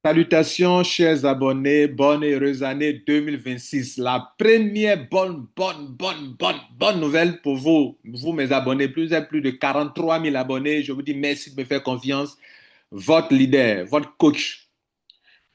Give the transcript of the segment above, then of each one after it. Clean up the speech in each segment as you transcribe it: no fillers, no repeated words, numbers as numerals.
Salutations, chers abonnés, bonne et heureuse année 2026. La première bonne nouvelle pour vous, mes abonnés. Vous êtes plus de 43 000 abonnés. Je vous dis merci de me faire confiance. Votre leader, votre coach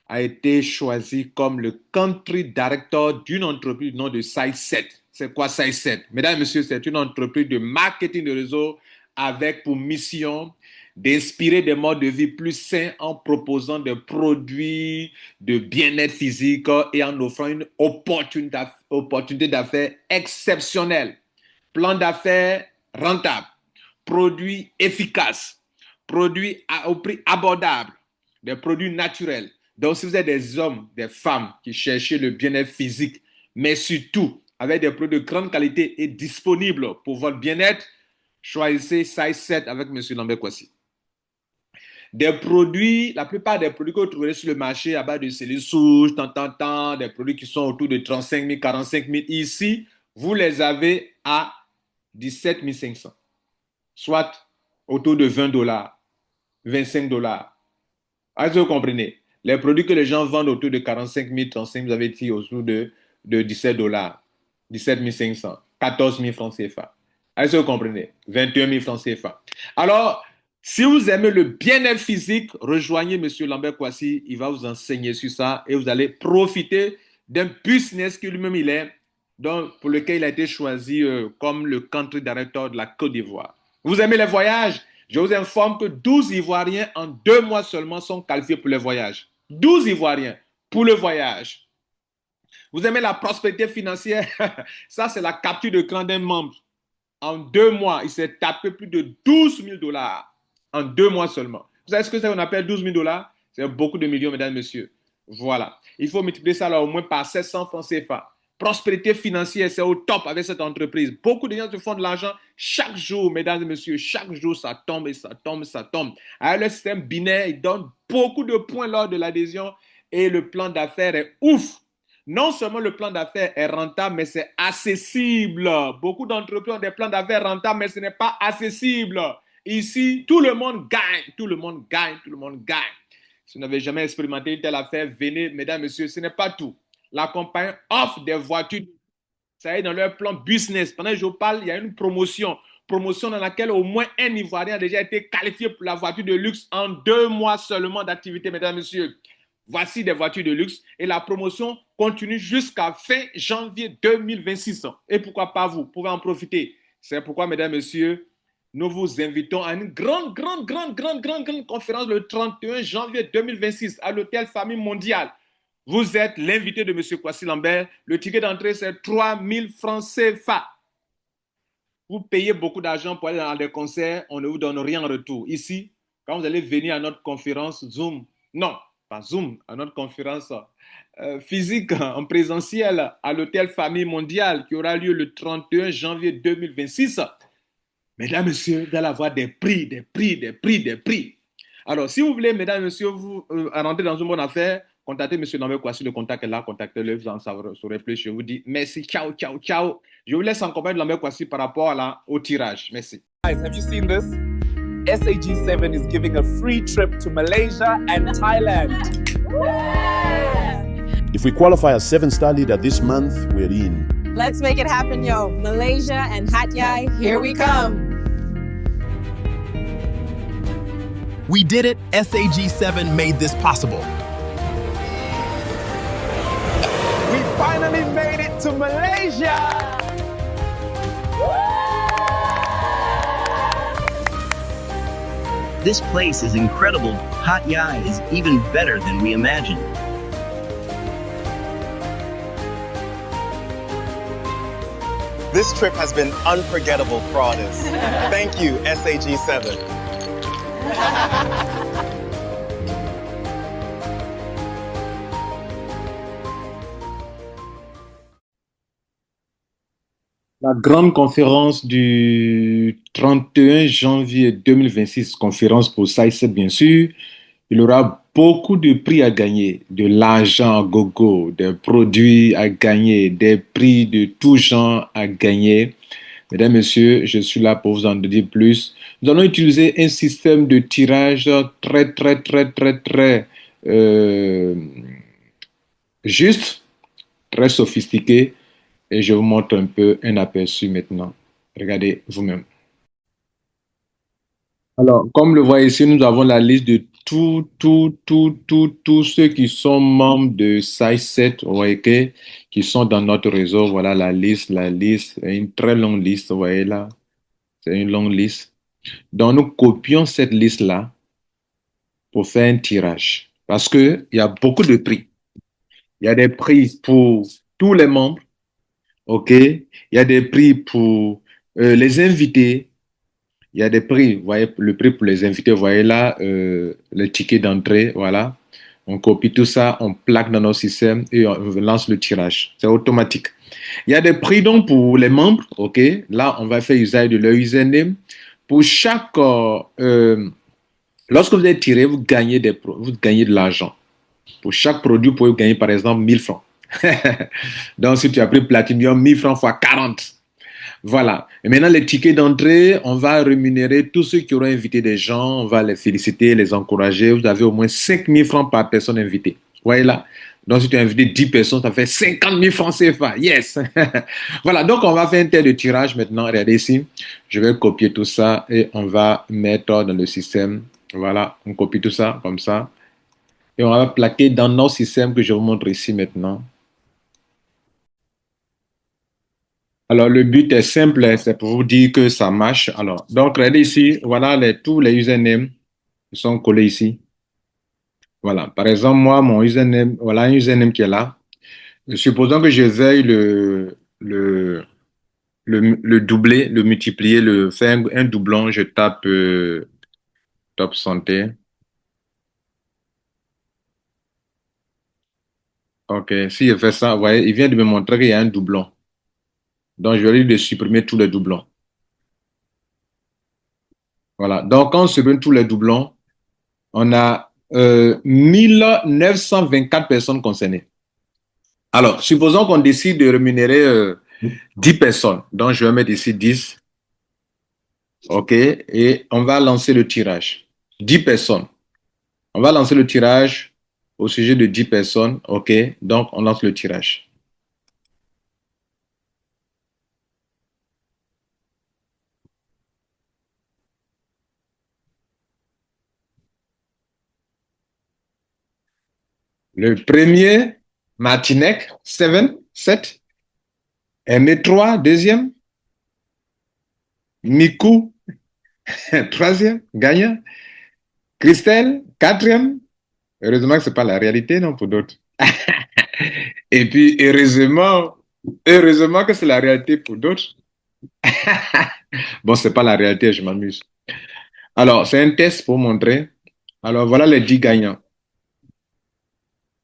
a été choisi comme le country director d'une entreprise du nom de Size7. C'est quoi Size7? Mesdames et messieurs, c'est une entreprise de marketing de réseau avec pour mission d'inspirer des modes de vie plus sains en proposant des produits de bien-être physique et en offrant une opportunité d'affaires exceptionnelle. Plan d'affaires rentable, produits efficaces, produits au prix abordable, des produits naturels. Donc, si vous êtes des hommes, des femmes qui cherchent le bien-être physique, mais surtout avec des produits de grande qualité et disponibles pour votre bien-être, choisissez Size7 avec M. Lambert Kwasi. Des produits, la plupart des produits que vous trouverez sur le marché à base de cellules souches, des produits qui sont autour de 35 000, 45 000, ici, vous les avez à 17 500, soit autour de 20 dollars, 25 dollars. Est-ce que vous comprenez? Les produits que les gens vendent autour de 45 000, 35 000, vous avez dit autour de 17 dollars, 17 500, 14 000 francs CFA. Est-ce que vous comprenez? 21 000 francs CFA. Alors, si vous aimez le bien-être physique, rejoignez M. Lambert Kwasi. Il va vous enseigner sur ça et vous allez profiter d'un business que lui-même il est, donc, pour lequel il a été choisi comme le country director de la Côte d'Ivoire. Vous aimez les voyages? Je vous informe que 12 Ivoiriens en 2 mois seulement sont qualifiés pour les voyages. 12 Ivoiriens pour le voyage. Vous aimez la prospérité financière? Ça, c'est la capture de cran d'un membre. En 2 mois, il s'est tapé plus de 12 000 dollars. En 2 mois seulement. Vous savez ce que c'est qu'on appelle 12 000 dollars? C'est beaucoup de millions, mesdames et messieurs. Voilà. Il faut multiplier ça là au moins par 700 francs CFA. Prospérité financière, c'est au top avec cette entreprise. Beaucoup de gens se font de l'argent chaque jour, mesdames et messieurs. Chaque jour, ça tombe et ça tombe, ça tombe. Alors, le système binaire, il donne beaucoup de points lors de l'adhésion et le plan d'affaires est ouf. Non seulement le plan d'affaires est rentable, mais c'est accessible. Beaucoup d'entreprises ont des plans d'affaires rentables, mais ce n'est pas accessible. Ici, tout le monde gagne, tout le monde gagne, tout le monde gagne. Si vous n'avez jamais expérimenté une telle affaire, venez, mesdames, messieurs, ce n'est pas tout. La compagnie offre des voitures, ça est dans leur plan business. Pendant que je vous parle, il y a une promotion. Promotion dans laquelle au moins un Ivoirien a déjà été qualifié pour la voiture de luxe en 2 mois seulement d'activité, mesdames, messieurs. Voici des voitures de luxe et la promotion continue jusqu'à fin janvier 2026. Et pourquoi pas vous? Vous pouvez en profiter. C'est pourquoi, mesdames, messieurs, nous vous invitons à une grande conférence le 31 janvier 2026 à l'hôtel Famille Mondiale. Vous êtes l'invité de M. Kwasi Lambert. Le ticket d'entrée, c'est 3 000 francs CFA. Vous payez beaucoup d'argent pour aller dans des concerts, on ne vous donne rien en retour. Ici, quand vous allez venir à notre conférence Zoom, non, pas Zoom, à notre conférence physique, en présentiel, à l'hôtel Famille Mondiale, qui aura lieu le 31 janvier 2026, mesdames, messieurs, vous allez avoir des prix. Alors, si vous voulez, mesdames, messieurs, vous rentrer dans une bonne affaire, contactez M. Lambert Kwasi, le contact est là, contactez-le, vous en saurez plus. Je vous dis merci, ciao. Je vous laisse en compagnie de Lambert Kwasi par rapport au tirage. Merci. Guys, have you seen this? SAG7 is giving a free trip to Malaysia and Thailand. If we qualify as 7-star leader this month, we're in. Let's make it happen, yo. Malaysia and Hat Yai, here we come. We did it. SAG7 made this possible. We finally made it to Malaysia. This place is incredible. Hat Yai is even better than we imagined. This trip has been unforgettable for us. Thank you, SAG7. La grande conférence du 31 janvier 2026, conférence pour Size7 bien sûr, il y aura beaucoup de prix à gagner, de l'argent à gogo, des produits à gagner, des prix de tout genre à gagner. Mesdames, Messieurs, je suis là pour vous en dire plus. Nous allons utiliser un système de tirage très euh, juste, très sophistiqué, et je vous montre un peu un aperçu maintenant. Regardez vous-même. Alors, comme le voyez ici, nous avons la liste de tous ceux qui sont membres de Size7, vous voyez qui sont dans notre réseau. Voilà la liste, une très longue liste, vous voyez là, c'est une longue liste. Donc, nous copions cette liste-là pour faire un tirage. Parce qu'il y a beaucoup de prix. Il y a des prix pour tous les membres, OK? Il y a des prix pour les invités. Il y a des prix, vous voyez, le prix pour les invités, vous voyez là, le ticket d'entrée, voilà. On copie tout ça, on plaque dans notre système et on lance le tirage. C'est automatique. Il y a des prix donc pour les membres, OK? Là, on va faire usage de leur username. Pour chaque, lorsque vous êtes tiré, vous gagnez de l'argent. Pour chaque produit, vous pouvez gagner par exemple 1000 francs. Donc, si tu as pris Platinum, 1000 francs fois 40. Voilà. Et maintenant, les tickets d'entrée, on va rémunérer tous ceux qui auront invité des gens. On va les féliciter, les encourager. Vous avez au moins 5000 francs par personne invitée. Vous voyez là? Donc, si tu as invité 10 personnes, ça fait 50 000 francs CFA. Yes! Voilà. Donc, on va faire un tel de tirage maintenant. Regardez ici. Je vais copier tout ça et on va mettre dans le système. Voilà. On copie tout ça comme ça. Et on va plaquer dans nos systèmes que je vous montre ici maintenant. Alors, le but est simple, c'est pour vous dire que ça marche. Alors, donc, regardez ici, voilà tous les usernames qui sont collés ici. Voilà. Par exemple, moi, mon username, voilà un username qui est là. Supposons que je veuille le doubler, le multiplier, faire un doublon, je tape top santé. OK. Si je fais ça, vous voyez, il vient de me montrer qu'il y a un doublon. Donc, je vais lui de supprimer tous les doublons. Voilà. Donc, quand on supprime tous les doublons, on a 1924 personnes concernées. Alors, supposons qu'on décide de rémunérer 10 personnes. Donc, je vais mettre ici 10. OK. Et on va lancer le tirage. 10 personnes. On va lancer le tirage au sujet de 10 personnes. OK. Donc, on lance le tirage. Le premier, Martinec, 7. Aimé 3, deuxième. Mikou, troisième, gagnant. Christelle, quatrième. Heureusement que ce n'est pas la réalité, non, pour d'autres. Et puis, heureusement que c'est la réalité pour d'autres. Bon, ce n'est pas la réalité, je m'amuse. Alors, c'est un test pour montrer. Alors, voilà les 10 gagnants.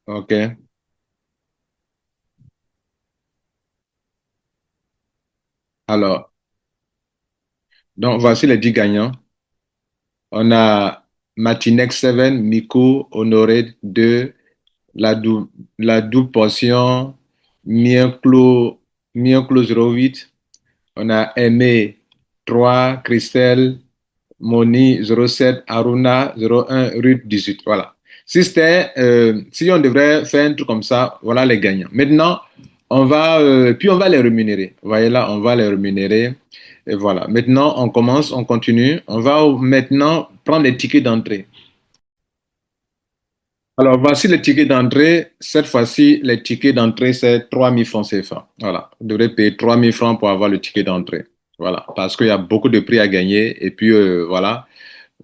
OK. Alors, donc, voici les 10 gagnants. On a Matinex 7, Miko, Honoré 2, la double portion, Mianclo 08. On a Aimé 3, Christelle, Moni 07, Aruna 01, Ruth 18. Voilà. Si on devrait faire un truc comme ça, voilà les gagnants. Maintenant, on va les rémunérer. Vous voyez là, on va les rémunérer. Et voilà. Maintenant, on continue. On va maintenant prendre les tickets d'entrée. Alors, voici les tickets d'entrée. Cette fois-ci, les tickets d'entrée, c'est 3 000 francs CFA. Voilà. Vous devrez payer 3 000 francs pour avoir le ticket d'entrée. Voilà. Parce qu'il y a beaucoup de prix à gagner. Et puis, voilà.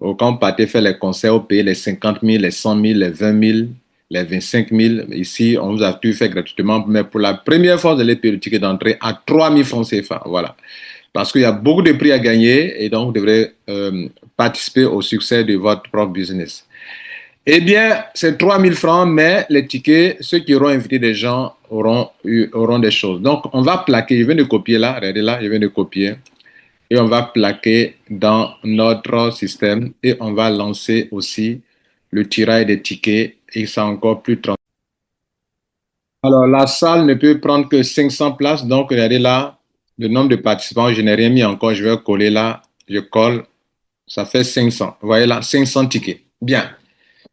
Quand on partait faire les concerts, on payait les 50 000, les 100 000, les 20 000, les 25 000. Ici, on vous a tout fait gratuitement. Mais pour la première fois, vous allez payer le ticket d'entrée à 3 000 francs CFA. Voilà. Parce qu'il y a beaucoup de prix à gagner et donc vous devrez participer au succès de votre propre business. Eh bien, c'est 3 000 francs, mais les tickets, ceux qui auront invité des gens auront des choses. Donc, on va plaquer. Je viens de copier là. Regardez là, je viens de copier. Et on va plaquer dans notre système et on va lancer aussi le tirage des tickets et c'est encore plus tranquille. Alors, la salle ne peut prendre que 500 places. Donc, regardez là, le nombre de participants, je n'ai rien mis encore. Je vais coller là. Je colle. Ça fait 500. Vous voyez là, 500 tickets. Bien.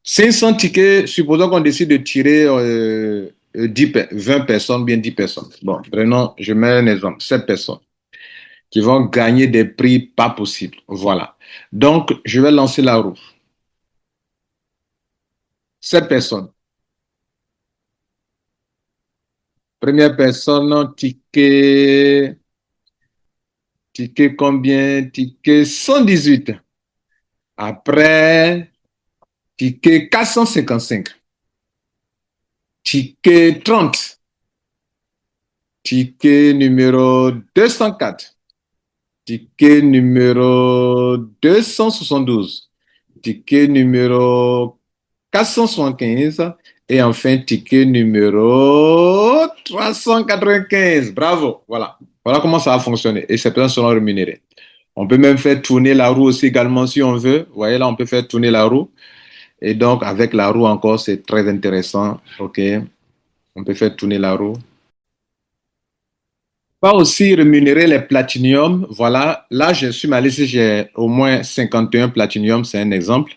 500 tickets, supposons qu'on décide de tirer 20 personnes, bien 10 personnes. Bon, prenons, je mets un exemple, 7 personnes qui vont gagner des prix pas possibles. Voilà. Donc, je vais lancer la roue. 7 personnes. Première personne, ticket combien? Ticket 118. Après, ticket 455. Ticket 30. Ticket numéro 204. Ticket numéro 272. Ticket numéro 475. Et enfin, ticket numéro 395. Bravo. Voilà. Voilà comment ça va fonctionner. Et ces personnes seront rémunérées. On peut même faire tourner la roue aussi également si on veut. Vous voyez là, on peut faire tourner la roue. Et donc, avec la roue encore, c'est très intéressant. OK. On peut faire tourner la roue. Pas aussi rémunérer les platiniums. Voilà. Là, je suis ma liste, j'ai au moins 51 platiniums. C'est un exemple.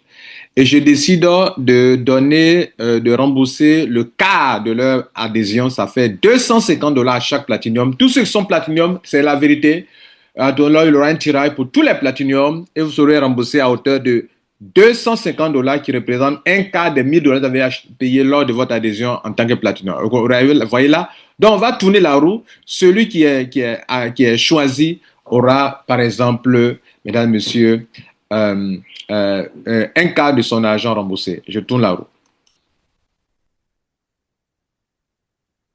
Et je décide de donner, de rembourser le quart de leur adhésion. Ça fait $250 à chaque platinium. Tous ceux qui sont platinium, c'est la vérité. Donc là, il y aura un tirage pour tous les platiniums et vous serez remboursé à hauteur de $250 qui représente un quart des $1000 que vous avez payé lors de votre adhésion en tant que platinium. Vous voyez là? Donc, on va tourner la roue. Celui qui est choisi aura, par exemple, mesdames, messieurs, un quart de son argent remboursé. Je tourne la roue.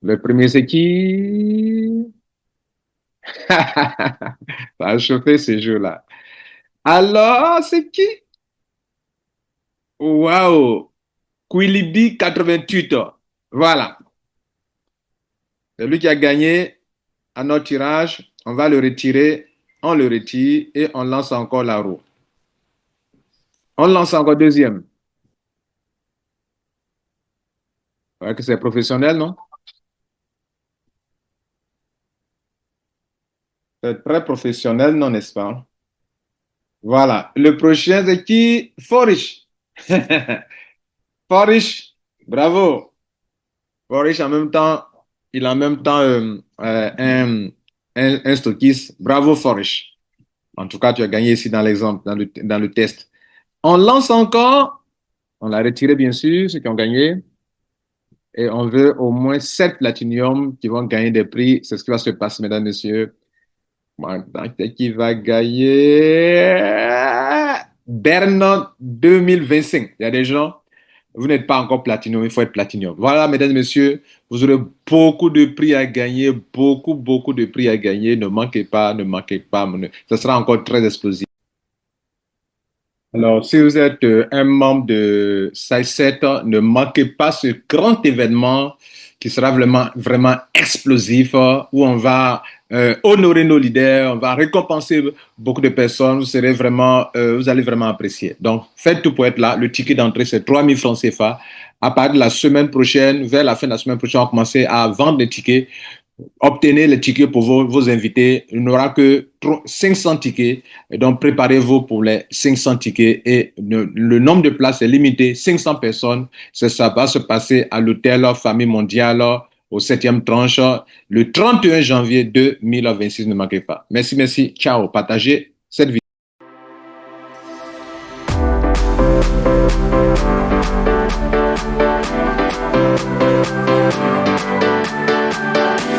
Le premier, c'est qui? Ça a chauffé ces jours-là. Alors, c'est qui? Waouh! Quilibi 88. Voilà. C'est lui qui a gagné à notre tirage. On va le retirer. On le retire et on lance encore la roue. On lance encore deuxième. Ouais, que c'est professionnel, non? C'est très professionnel, non, n'est-ce pas? Voilà. Le prochain, c'est qui? Forish. Forish. Bravo. Forish, en même temps, il a en même temps un stockiste. Bravo, Forish. En tout cas, tu as gagné ici dans l'exemple, dans le test. On lance encore. On l'a retiré, bien sûr, ceux qui ont gagné. Et on veut au moins 7 platinium qui vont gagner des prix. C'est ce qui va se passer, mesdames, messieurs. Maintenant, qui va gagner? Bernard 2025. Il y a des gens, vous n'êtes pas encore platinium, il faut être platinium. Voilà, mesdames et messieurs, vous aurez beaucoup de prix à gagner, beaucoup de prix à gagner. Ne manquez pas, ne manquez pas. Ce sera encore très explosif. Alors, si vous êtes un membre de Size7, ne manquez pas ce grand événement qui sera vraiment explosif, où on va honorer nos leaders, on va récompenser beaucoup de personnes, vous allez vraiment apprécier. Donc, faites tout pour être là. Le ticket d'entrée, c'est 3000 francs CFA. À partir de la semaine prochaine, vers la fin de la semaine prochaine, on va commencer à vendre des tickets. Obtenez les tickets pour vos invités. Il n'y aura que 500 tickets. Et donc, préparez-vous pour les 500 tickets. Et le nombre de places est limité. 500 personnes. Ça va se passer à l'hôtel Famille Mondiale au 7e tranche le 31 janvier 2026. Ne manquez pas. Merci. Ciao. Partagez cette vidéo.